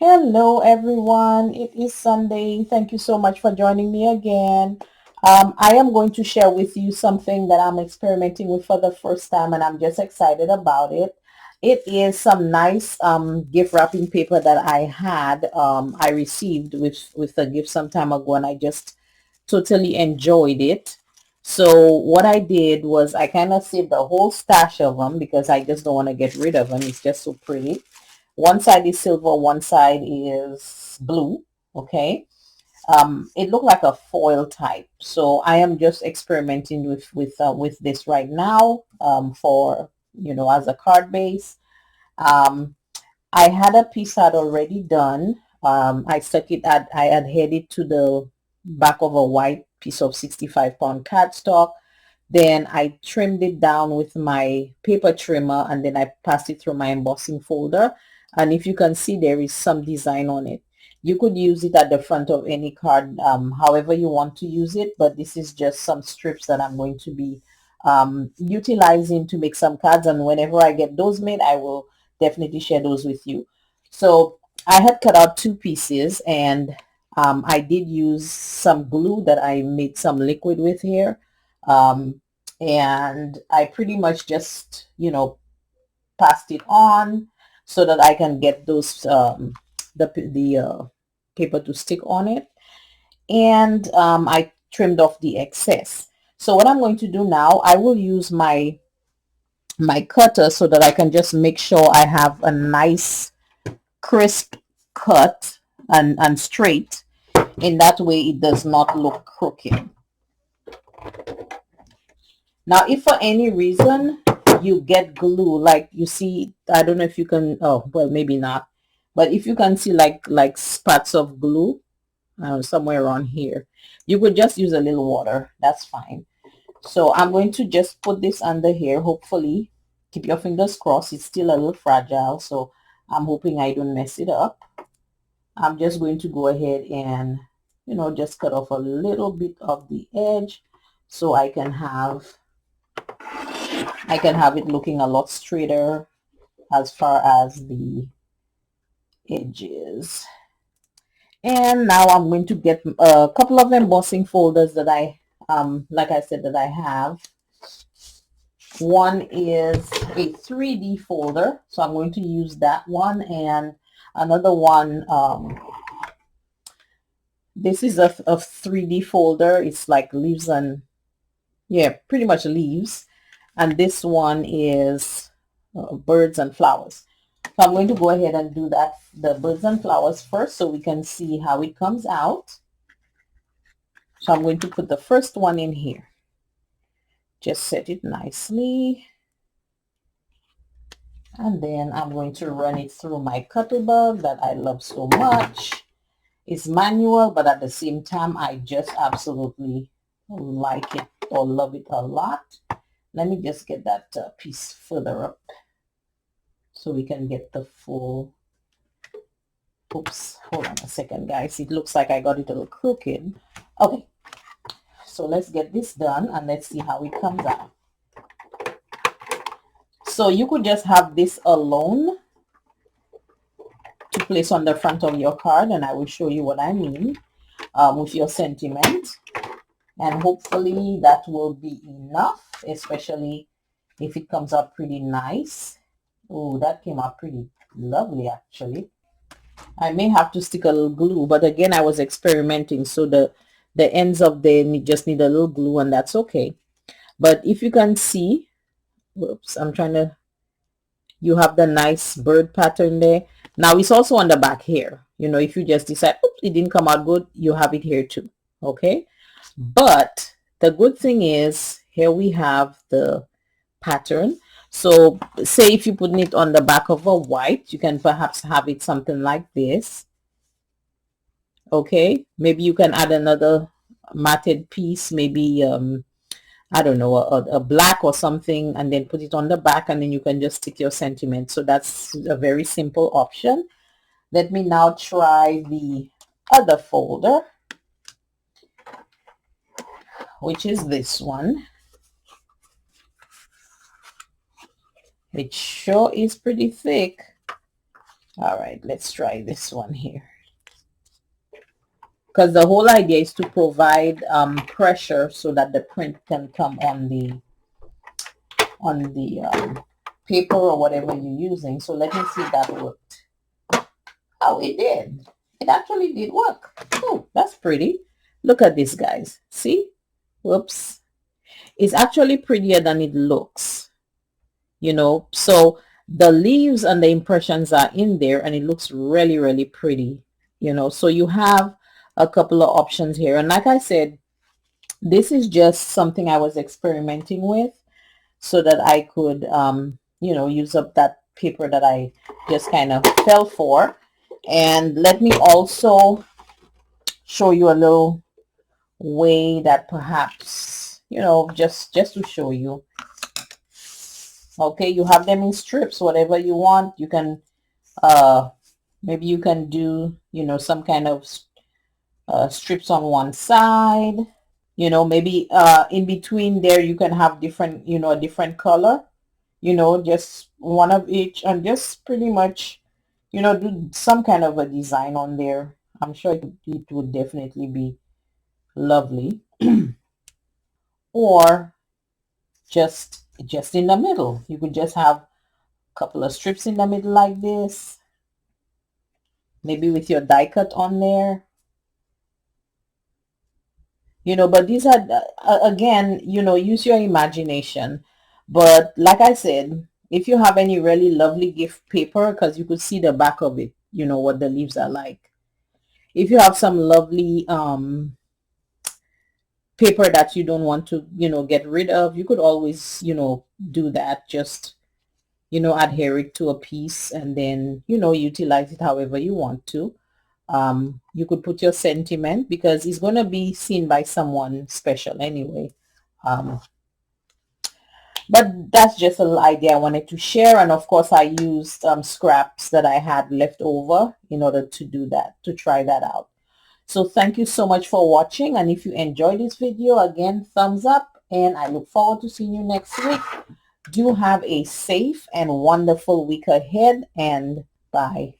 Hello, everyone. It is Sunday. Thank you so much for joining me again. I am going to share with you something that I'm experimenting with for the first time, and I'm just excited about it. It is some nice gift wrapping paper that I received with a gift some time ago, and I just totally enjoyed it. So what I did was I kind of saved a whole stash of them because I just don't want to get rid of them. It's just so pretty. One side is silver, one side is blue. Okay. It looked like a foil type. So I am just experimenting with this right now for, as a card base. Um, I had a piece had already done. I adhered it to the back of a white piece of 65-pound cardstock. Then I trimmed it down with my paper trimmer, and then I passed it through my embossing folder. And if you can see, there is some design on it. You could use it at the front of any card, however you want to use it, but this is just some strips that I'm going to be utilizing to make some cards. And whenever I get those made, I will definitely share those with you. So I had cut out two pieces, and I did use some glue that I made some liquid with here. Um, and I pretty much just, passed it on so that I can get those, the paper to stick on it. And I trimmed off the excess. So what I'm going to do now, I will use my cutter so that I can just make sure I have a nice crisp cut and straight. In that way, it does not look crooked. Now, if for any reason you get glue, like you see, I don't know if you can, oh, well, maybe not, but if you can see like spots of glue somewhere around here, you could just use a little water. That's fine. So I'm going to just put this under here. Hopefully, keep your fingers crossed. It's still a little fragile, so I'm hoping I don't mess it up. I'm just going to go ahead and, just cut off a little bit of the edge so I can have it looking a lot straighter as far as the edges. And now I'm going to get a couple of embossing folders that like I said, that I have. One is a 3D folder, so I'm going to use that one, and another one, this is a 3D folder. It's like leaves and, yeah, pretty much leaves. And this one is birds and flowers. So I'm going to go ahead and do the birds and flowers first so we can see how it comes out. So I'm going to put the first one in here. Just set it nicely. And then I'm going to run it through my Cuttlebug that I love so much. It's manual, but at the same time, I just absolutely like it or love it a lot. Let me just get that piece further up so we can get the full. Oops, hold on a second, guys. It looks like I got it a little crooked. Okay, so let's get this done and let's see how it comes out. So you could just have this alone to place on the front of your card, and I will show you what I mean with your sentiment. And hopefully that will be enough, especially if it comes out pretty nice. Oh, that came out pretty lovely, actually. I may have to stick a little glue, but again, I was experimenting, so the ends of them just need a little glue, and that's okay. But if you can see, whoops, you have the nice bird pattern there. Now it's also on the back here. If you just decide, oops, it didn't come out good, you have it here too. Okay. But the good thing is here we have the pattern. So say if you put it on the back of a white, you can perhaps have it something like this. Okay, maybe you can add another matted piece, maybe I don't know, a black or something, and then put it on the back, and then you can just stick your sentiment. So that's a very simple option. Let me now try the other folder, which is this one. It sure is pretty thick. All right, let's try this one here. Because the whole idea is to provide pressure so that the print can come on the paper or whatever you're using. So let me see if that worked. Oh, it did. It actually did work. Oh, that's pretty. Look at this, guys. See? Whoops. It's actually prettier than it looks, you know. So the leaves and the impressions are in there and it looks really, really pretty, you know. So you have a couple of options here. And like I said, this is just something I was experimenting with so that I could, you know, use up that paper that I just kind of fell for. And let me also show you a little way that perhaps, you know, just to show you. Okay, you have them in strips, whatever you want. You can, maybe you can do, you know, some kind of strips on one side. You know, maybe in between there you can have different, you know, a different color. You know, just one of each, and just pretty much, you know, do some kind of a design on there. I'm sure it would definitely be lovely. Or just in the middle. You could just have a couple of strips in the middle like this, maybe with your die cut on there. You know, but these are, again, you know, use your imagination. But like I said, if you have any really lovely gift paper, because you could see the back of it, you know, what the leaves are like. If you have some lovely paper that you don't want to, you know, get rid of, you could always, you know, do that. Just, you know, adhere it to a piece and then, you know, utilize it however you want to. You could put your sentiment because it's going to be seen by someone special anyway. Um, but that's just a little idea I wanted to share. And of course, I used scraps that I had left over in order to do that, to try that out. So thank you so much for watching. And if you enjoyed this video, again, thumbs up. And I look forward to seeing you next week. Do have a safe and wonderful week ahead, and bye.